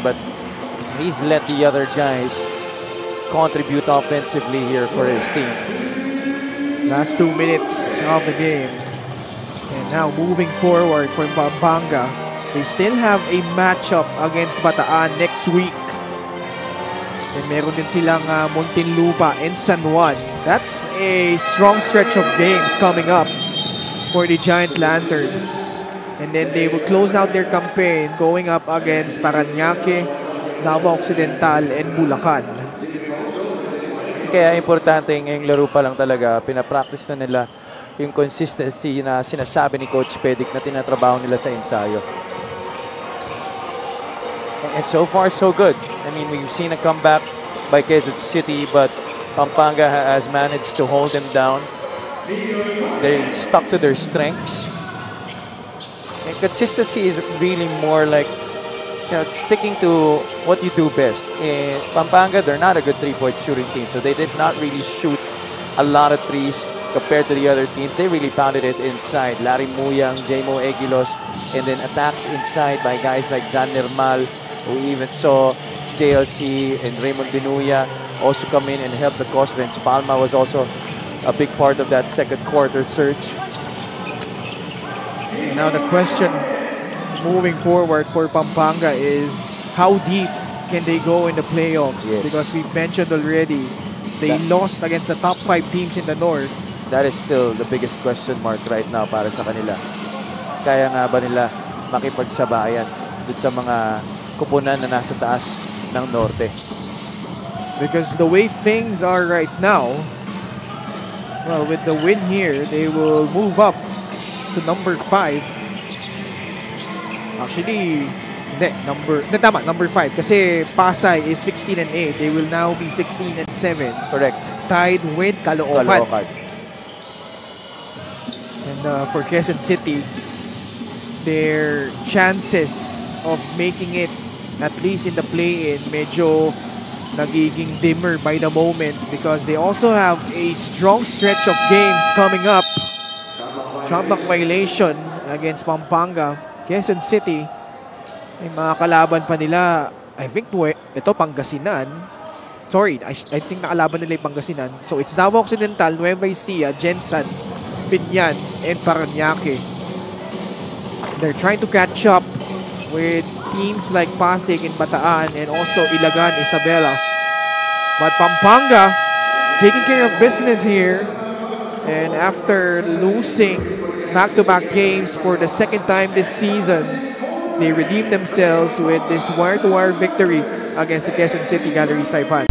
but he's let the other guys contribute offensively here for his team. Last 2 minutes of the game. And now moving forward for Pampanga. They still have a matchup against Bataan next week. And meron din silang Muntinlupa and San Juan. That's a strong stretch of games coming up for the Giant Lanterns. And then they will close out their campaign going up against Parañaque, Davao Occidental, and Bulacan. Kaya importante ngayong laro pa lang talaga, pinapractice na nila yung consistency na sinasabi ni Coach Pedic na tinatrabaho nila sa ensayo. And so far, so good. I mean, we've seen a comeback by Quezon City, but Pampanga has managed to hold them down. They stuck to their strengths. And consistency is really more like, you know, sticking to what you do best. In Pampanga, they're not a good three-point shooting team, so they did not really shoot a lot of threes compared to the other teams. They really pounded it inside. Larry Muyang, J-Mo Egilos, and then attacks inside by guys like Jan Nirmal. We even saw JLC and Raymond Binuya also come in and help the cause. Vince Palma was also a big part of that second quarter surge. Now the question moving forward for Pampanga is how deep can they go in the playoffs? Yes. Because we mentioned already, they lost against the top 5 teams in the North. That is still the biggest question mark right now para sa kanila. Kaya nga ba nila makipagsabayan dun sa mga kupunan na nasa taas ng Norte? Because the way things are right now, well, with the win here, they will move up to number 5. Actually, number 5. Kasi Pasay is 16 and 8. They will now be 16 and 7. Correct. Tied with Caloocan. And for Quezon City, their chances of making it at least in the play-in medyo nagiging dimmer by the moment because they also have a strong stretch of games coming up. Shot clock violation against Pampanga. Quezon City, may mga kalaban pa nila. I think ito Pangasinan. Sorry, I think nakalaban nila yung Pangasinan. So it's Davao Occidental, Nueva Ecija, Gensan, Binyan, and Parañaque. They're trying to catch up with teams like Pasig and Bataan and also Ilagan, Isabela. But Pampanga taking care of business here. And after losing back-to-back games for the second time this season, they redeemed themselves with this wire-to-wire victory against the Quezon City Galleries Taipan.